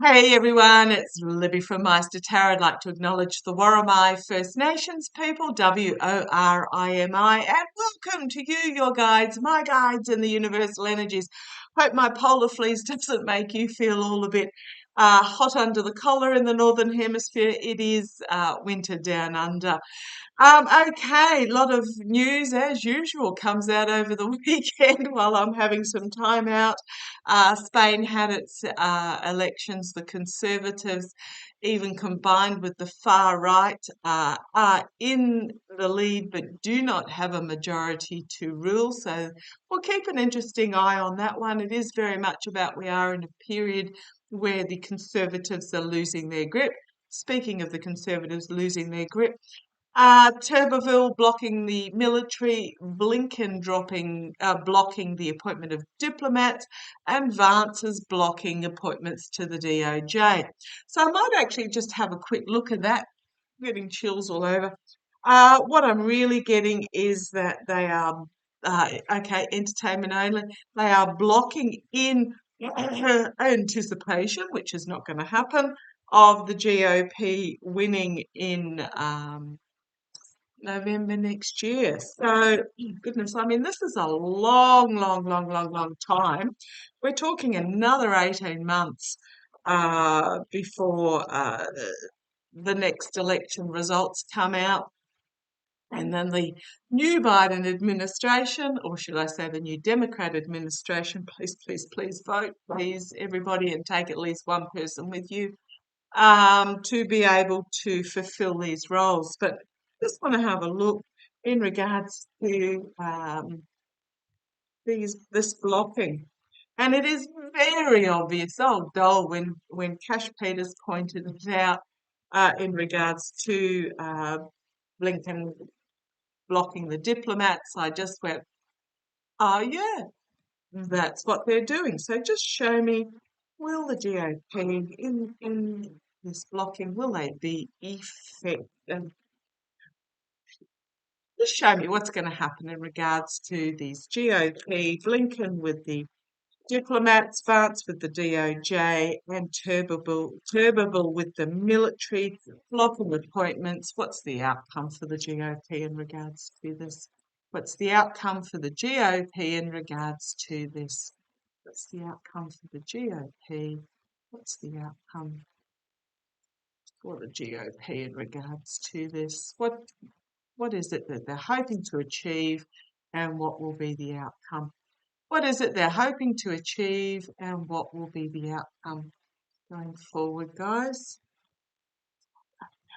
Hey everyone, it's Libby from Meister Tarot. I'd like to acknowledge the Worimi First Nations people, Worimi, and welcome to you, your guides, my guides in the universal energies. Hope my polar fleece doesn't make you feel all a bit hot under the collar in the Northern Hemisphere. It is winter down under. Okay, a lot of news as usual comes out over the weekend while I'm having some time out. Spain had its elections. The Conservatives, even combined with the far right, are in the lead but do not have a majority to rule. So we'll keep an interesting eye on that one. It is very much about we are in a period where the Conservatives are losing their grip. Speaking of the Conservatives losing their grip, Tuberville blocking the military, Blinken blocking the appointment of diplomats, and Vance is blocking appointments to the DOJ. So I might actually just have a quick look at that. I'm getting chills all over. What I'm really getting is that they are, okay, entertainment only. They are blocking in anticipation, which is not going to happen, of the GOP winning in November next year. So, goodness, I mean, this is a long time. We're talking another 18 months before the next election results come out. And then the new Biden administration, or should I say the new Democrat administration, please vote, please, everybody, and take at least one person with you to be able to fulfill these roles. But just want to have a look in regards to this blocking. And it is very obvious, oh, Dole, when Cash Peters pointed it out in regards to Blinken blocking the diplomats, I just went, oh, yeah, that's what they're doing. So just show me, will the GOP in this blocking, will they be effective? Just show me what's going to happen in regards to these GOP, Blinken with the diplomats, Vance with the DOJ, and Turbeville with the military, blocking appointments. What's the outcome for the GOP in regards to this? What's the outcome for the GOP in regards to this? What's the outcome for the GOP? What's the outcome for the GOP in regards to this? What is it that they're hoping to achieve, and what will be the outcome? What is it they're hoping to achieve, and what will be the outcome going forward, guys?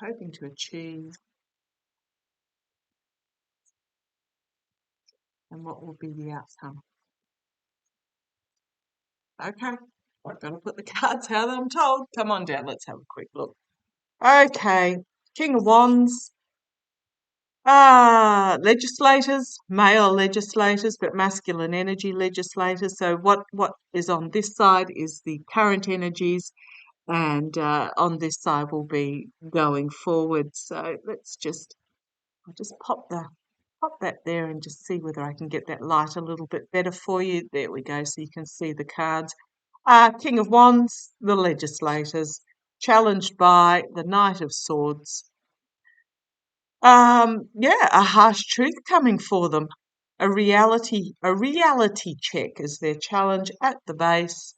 Hoping to achieve, and what will be the outcome? Okay, I've got to put the cards how I'm told. Come on down, let's have a quick look. Okay, King of Wands. Legislators, male legislators, but masculine energy legislators. So what is on this side is the current energies, and on this side will be going forward. So I'll just pop that there and just see whether I can get that light a little bit better for you. There we go, so you can see the cards. King of Wands, the legislators, challenged by the Knight of Swords. Yeah, a harsh truth coming for them. A reality check is their challenge at the base.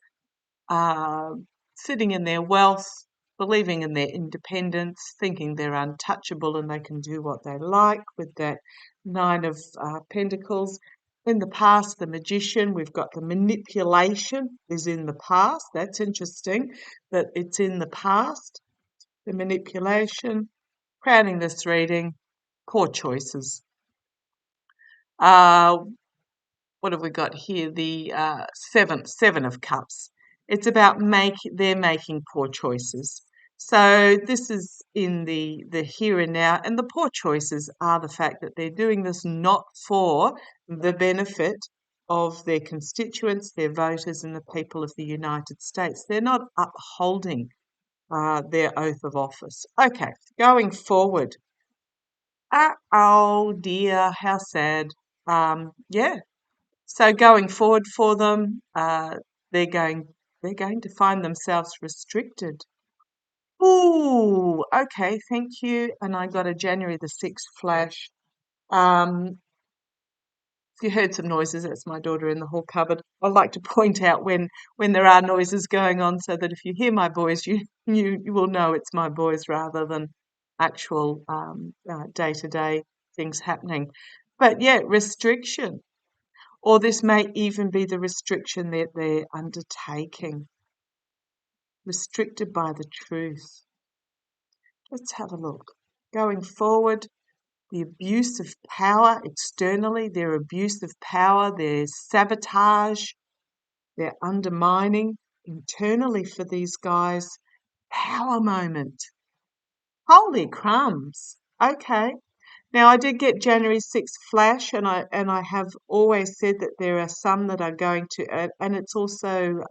Sitting in their wealth, believing in their independence, thinking they're untouchable and they can do what they like with that Nine of Pentacles. In the past, the Magician, we've got the manipulation is in the past. That's interesting that it's in the past. The manipulation, crowning this reading, poor choices. What have we got here? The seven of cups. It's about they're making poor choices. So this is in the here and now, and the poor choices are the fact that they're doing this not for the benefit of their constituents, their voters, and the people of the United States. They're not upholding their oath of office. Okay, going forward. Oh dear, how sad. Yeah, so going forward for them, they're going they're going to find themselves restricted. Ooh, okay, thank you. And I got a January the 6th flash. If you heard some noises, that's my daughter in the hall cupboard. I like to point out when there are noises going on, so that if you hear my boys, you will know it's my boys rather than actual day-to-day things happening. But yeah, restriction, or this may even be the restriction that they're undertaking, restricted by the truth. Let's have a look. Going forward, the abuse of power externally, their abuse of power, their sabotage, their undermining internally for these guys. Power moment. Holy crumbs. Okay. Now I did get January 6th flash, and I have always said that there are some that are going to, and it's also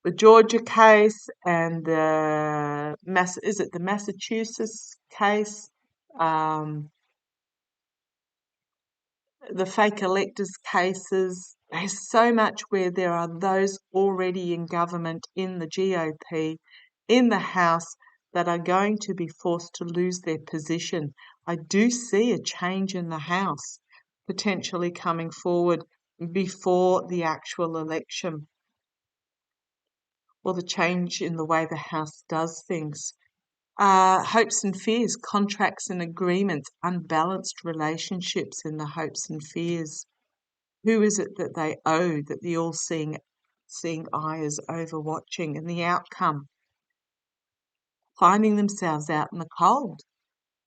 the Georgia case and is it the Massachusetts case? The fake electors cases. There's so much where there are those already in government, in the GOP, in the House, that are going to be forced to lose their position. I do see a change in the House potentially coming forward before the actual election, or the change in the way the House does things. Hopes and fears, contracts and agreements, unbalanced relationships in the hopes and fears. Who is it that they owe, that the all-seeing eye is overwatching, and the outcome? Finding themselves out in the cold.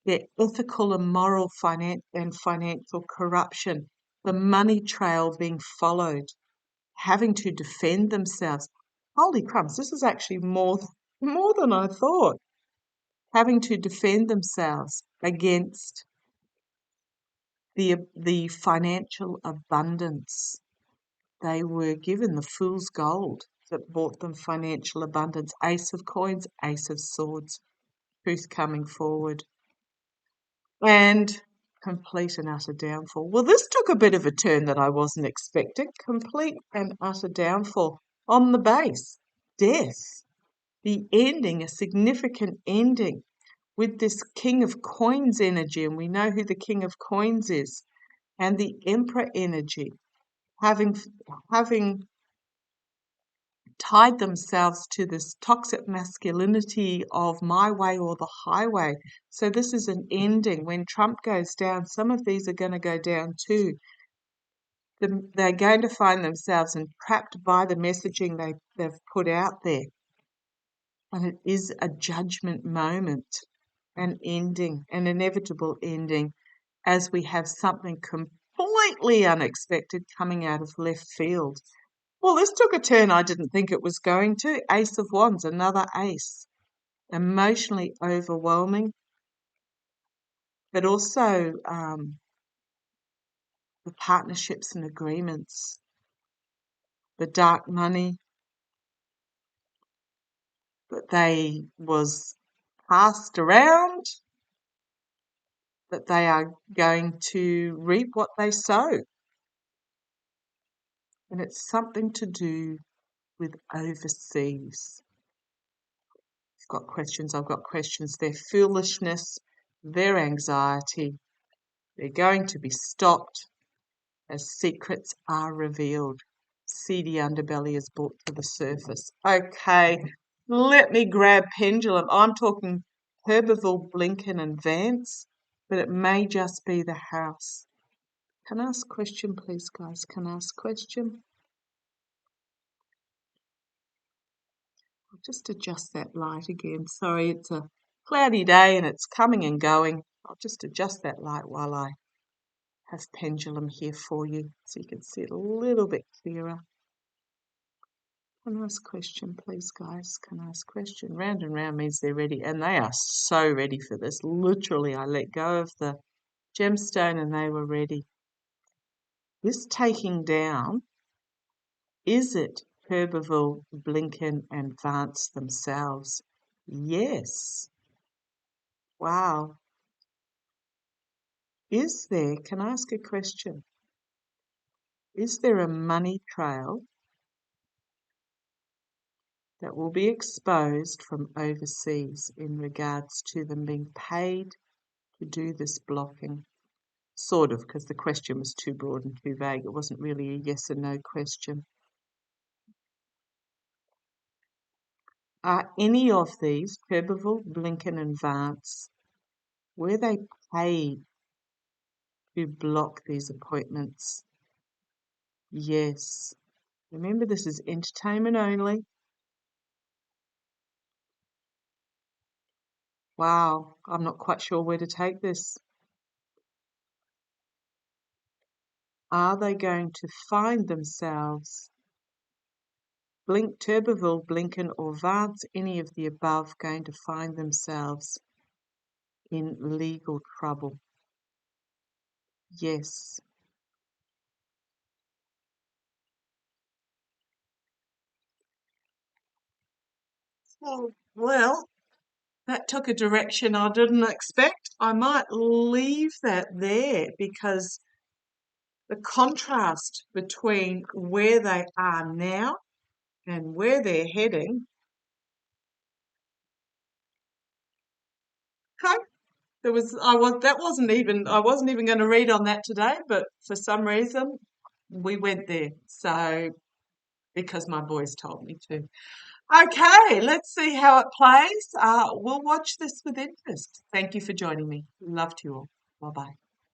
Their ethical and moral financial corruption, the money trail being followed, having to defend themselves. Holy crumbs, this is actually more than I thought. Having to defend themselves against the financial abundance. They were given the fool's gold that brought them financial abundance. Ace of coins, ace of swords, truth coming forward. And complete and utter downfall. Well, this took a bit of a turn that I wasn't expecting. Complete and utter downfall on the base. Death. The ending, a significant ending with this King of Coins energy, and we know who the King of Coins is, and the Emperor energy, having tied themselves to this toxic masculinity of my way or the highway. So this is an ending. When Trump goes down, some of these are going to go down too. They're going to find themselves entrapped by the messaging they've put out there. And it is a judgment moment, an ending, an inevitable ending, as we have something completely unexpected coming out of left field. Well, this took a turn I didn't think it was going to. Ace of Wands, another ace. Emotionally overwhelming, but also the partnerships and agreements, the dark money that they was passed around, that they are going to reap what they sow. And it's something to do with overseas. I've got questions. Their foolishness, their anxiety, they're going to be stopped as secrets are revealed. Seedy underbelly is brought to the surface. Okay, let me grab pendulum. I'm talking Herberville, Blinken and Vance, but it may just be the House. Can I ask a question, please, guys? Can I ask a question? I'll just adjust that light again. Sorry, it's a cloudy day and it's coming and going. I'll just adjust that light while I have pendulum here for you so you can see it a little bit clearer. Can I ask a question, please, guys? Can I ask a question? Round and round means they're ready, and they are so ready for this. Literally, I let go of the gemstone and they were ready. This taking down, is it Herberville, Blinken and Vance themselves? Yes. Wow. Is there, can I ask a question? Is there a money trail that will be exposed from overseas in regards to them being paid to do this blocking. Sort of, because the question was too broad and too vague. It wasn't really a yes or no question. Are any of these, Turberville, Blinken and Vance, were they paid to block these appointments? Yes. Remember, this is entertainment only. Wow, I'm not quite sure where to take this. Are they going to find themselves, Turberville, Blinken or Vance, any of the above, going to find themselves in legal trouble? Yes. Well, that took a direction I didn't expect. I might leave that there because the contrast between where they are now and where they're heading. Okay, I wasn't even going to read on that today, but for some reason we went there. So because my boys told me to. Okay, let's see how it plays. We'll watch this with interest. Thank you for joining me. Love to you all. Bye bye.